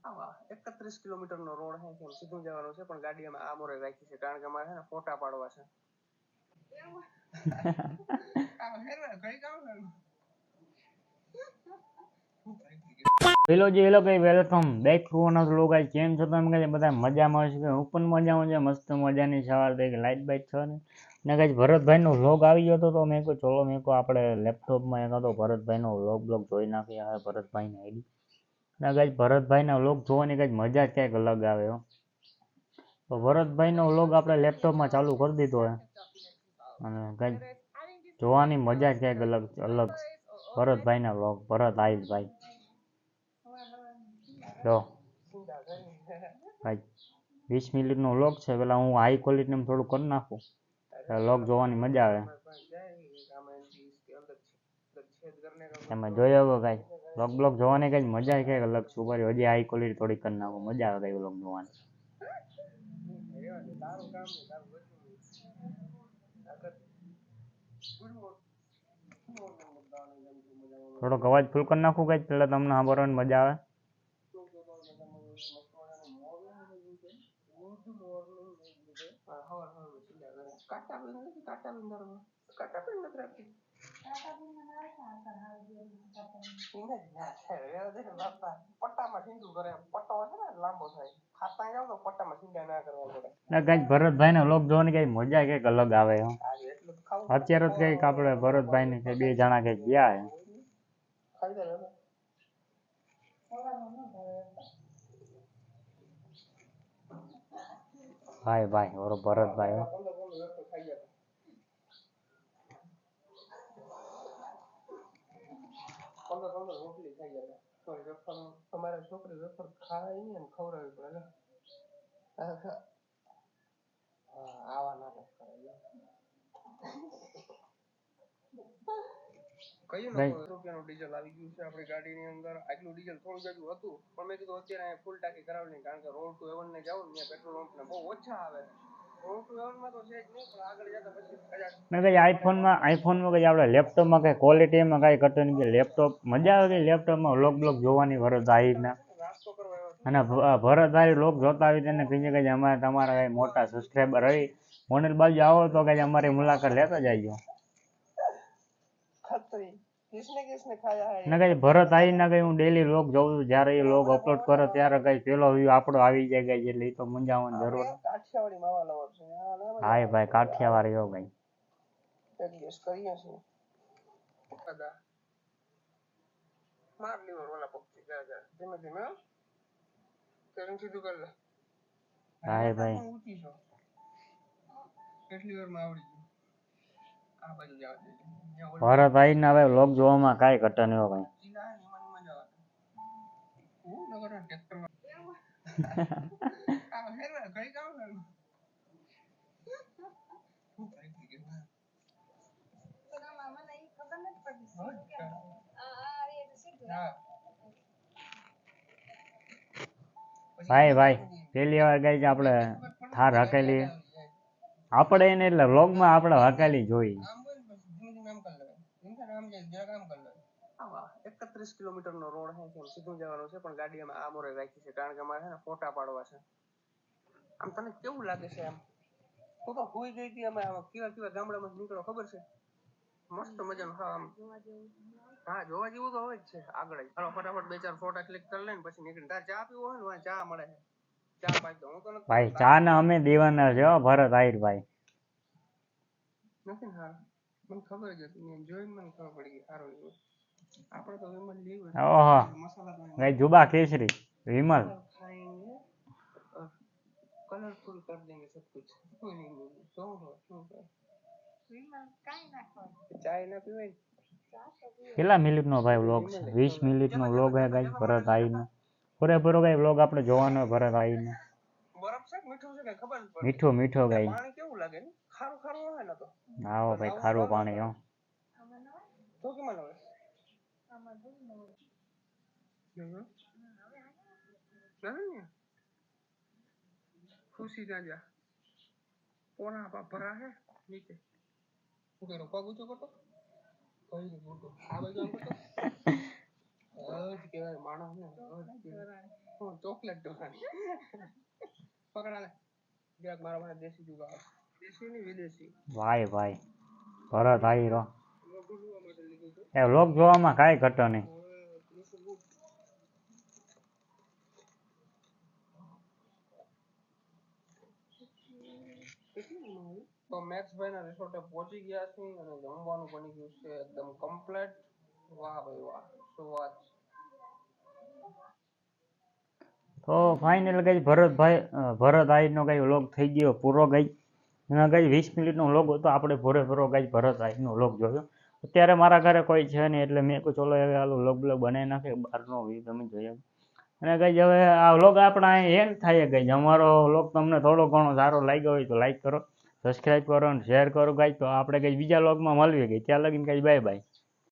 આવા 31 કિલોમીટરનો રોડ છે કેમ સીધું જવાનું છે પણ ગાડી અમે આ મોરે રાખી છે કારણ કે અમારે છે ને ફોટા પાડવા છે. હેલો જી હેલો કઈ welcome back to another vlog. Guys કેમ છો તમે? કઈ બધા મજામાં હશો કે હું પણ મજામાં છે. મસ્ત મજાની સવાર થઈ કે લાઈટ બાઈટ છે ને ગાઈસ ભરતભાઈનો વ્લોગ આવી ગયો હતો તો મેં કહ્યું ચલો મેં કહું આપણે લેપટોપમાં એકાદો ભરતભાઈનો વ્લોગ જોઈ નાખીએ. હવે ભરતભાઈની આઈડી ને ગાઈસ ભરતભાઈના વ્લોગ જોવાની કંઈક મજા જ કંઈક અલગ આવે હો. તો ભરતભાઈનો વ્લોગ આપણે લેપટોપમાં ચાલુ કરી દીધો હે અને કંઈક જોવાની મજા જ કંઈક અલગ ભરતભાઈના વ્લોગ. ભરત આહિરભાઈ જો ભાઈ 20 મિનિટનો વ્લોગ છે. પેલા હું હાઈ ક્વોલિટીમાં થોડું કરી નાખું વ્લોગ જોવાની મજા આવે. તમે જોઈ શકો કાંઈ વ્લોગ જોવાની કંઈક મજા કંઈક અલગ સુપર. હજી હાઈ ક્વોલિટી થોડી કરી નાખું મજા આવે કંઈ વ્લોગ જોવાની. થોડોક અવાજ ફૂલ કરી નાખું કંઈક પેલા તમને સાંભળવાની મજા આવે. ભરતભાઈ ના વ્લોગ જોવાની કઈ મજા કઈક અલગ આવે. અત્યારે જ કઈક આપણે ભરતભાઈ ને બે જણા કઈક ગયા ભાઈ ભાઈ ઓરો ભરતભાઈ અમારે છોકરી વેફર ખાય ને ખવડાવી પડે. આવા નાટક કરે રૂપિયાનું ડીઝલ આવી ગયું છે આપણી ગાડીની અંદર. આટલું ડીઝલ થોડું જેટલું હતું પણ મેં કીધું અત્યારે ફૂલ ટાંકી કરાવવાની કારણ કે રોડ ટુ હેવન ને જાવ ને પેટ્રોલ પંપ ને બહુ ઓછા આવે. રોડ ટુ હેવન માં તો છે જ નહીં પણ આગળ જતા પછી કઈ આઈફોનમાં કઈ આપણે લેપટોપમાં કઈ ક્વોલિટીમાં કઈ ઘટે નહીં. લેપટોપ મજા આવે કે લેપટોપમાં વ્લોગ જોવાની ભરત આહિરના અને ભરત આહિર વ્લોગ જોતા આવી તેને કહીએ કે અમારે તમારા કઈ મોટા સબસ્ક્રાઈબર રહી મોનેલ બાજુ આવો તો કઈ અમારી મુલાકાત લેતા જજો. ને કઈ ભરત આહિરના કઈ હું ડેલી વ્લોગ જોઉં છું. જ્યારે એ વ્લોગ અપલોડ કરે ત્યારે કઈ પેલો વ્યૂ આપણો આવી જાય કઈ એટલે એ તો મૂંઝાવાની જરૂર. હા ભાઈ કાઠિયાવાડી હો ભાઈ. માર લીવર વાળા પક્ષી જાય ધીમે ધીમે તેનું સીધું કર લે. હા ભાઈ કેટલી વારમાં આવડી ગયું. આ બાજુ જવા દે. ભરત આહિરના હવે વ્લોગ જોવામાં કાંઈ ઘટે નહીં ભાઈ. ભાઈ ભાઈ પેલી વાર ગઈ છે આપણે થાર હકેલી આપણે એને એટલે વ્લોગમાં આપણે હકેલી જોઈ. 31 કિલોમીટરનો રોડ છે કેમ સીધું જવાનું છે પણ ગાડી અમે આ મોરે રાખી છે કારણ કે અમારે છે ને ફોટા પાડવા છે. આમ તને કેવું લાગે છે? આમ તું તો હોઈ ગઈ હતી. અમે કેવા ગામડામાં નીકળો ખબર છે? મસ્ત મજાનું. હા જોવા જેવું તો હોય જ છે. આગળ જ હાલો ફટાફટ 2-4 ફોટા ક્લિક કરી લઈને પછી નીકળી. તાર ચા પીવો હોય ને ચા મળે છે. ચા પાઈ દો. હું તો ભાઈ ચા ના અમે દીવાના છે ભરત આહિર ભાઈ. નથી હાર મને ખબર જ હતી જોઈને મને ખબર પડી ગઈ સારો એવું. આપણે તો વિમલ લીવ ઓહો ભાઈ જુબા કેસરી વિમલ कलरफुल कर देंगे सब कुछ. कोई नहीं શું ચાય ના પીવાય. કેટલા મિનિટનો ભાઈ વ્લોગ છે? 20 મિનિટનો વ્લોગ હે ગાઈસ ભરત આહિરનો. પૂરેપૂરો કઈ વ્લોગ આપણે જોવાનો ભરત આહિરનો. બરફ છે મીઠું છે કઈ ખબર નથી. મીઠો મીઠો ગાઈ પાણી કેવું લાગે ને? ખારું ખારું આવે ને તો. આવો ભાઈ ખારું પાણી હો. તો કેમાં આવે? આમાં દૂધ નો. ખુશી જાજા પોણા ભરા હે નીચે. શું કરો પગ ઊંચો કરતો કઈ નહીં આ બાજુ આમ કરતો ચોકલેટ જોવાની પકડા ને જરાક મારા માટે દેશી જુગાડ દેશી ની વિદેશી ભાઈ ભાઈ ભરત આવી રહ્યો લોગો જોવા માટે લીધું હતું એ લોક જોવામાં કાંઈ ઘટે નહીં. તો મેક્સભાઈ ના રિસોર્ટે પહોંચી ગયા છે અને જમવાનું બની ગયું છે એકદમ કમ્પ્લીટ. વાહ ભાઈ વાહ, શું વાત છે. તો ફાઇનલ ગઈ ભરત આહિરનો કઈ વ્લોગ થઈ ગયો પૂરો ગઈ એના કઈ 20 મિનિટનો વ્લોગ હતો. આપણે પૂરેપૂરો કઈ ભરત આહિરનો વ્લોગ જોયો. અત્યારે મારા ઘરે કોઈ છે નહીં એટલે મેં કહ્યું ચલો હવે આલો વ્લોગ બનાવી નાખે બહારનો વ્યૂ તમે જોઈએ. અને કઈ હવે આ વ્લોગ આપણા અહીં એન્ડ થાય ગઈ. અમારો વ્લોગ તમને થોડો ઘણો સારો લાગ્યો હોય તો લાઈક કરો, સબસ્ક્રાઈબ કરો અને શેર કરો ગાઈ. તો આપણે કઈ બીજા વ્લોગમાં મળીએ ગઈ ત્યાં લગીને કઈ બાય બાય.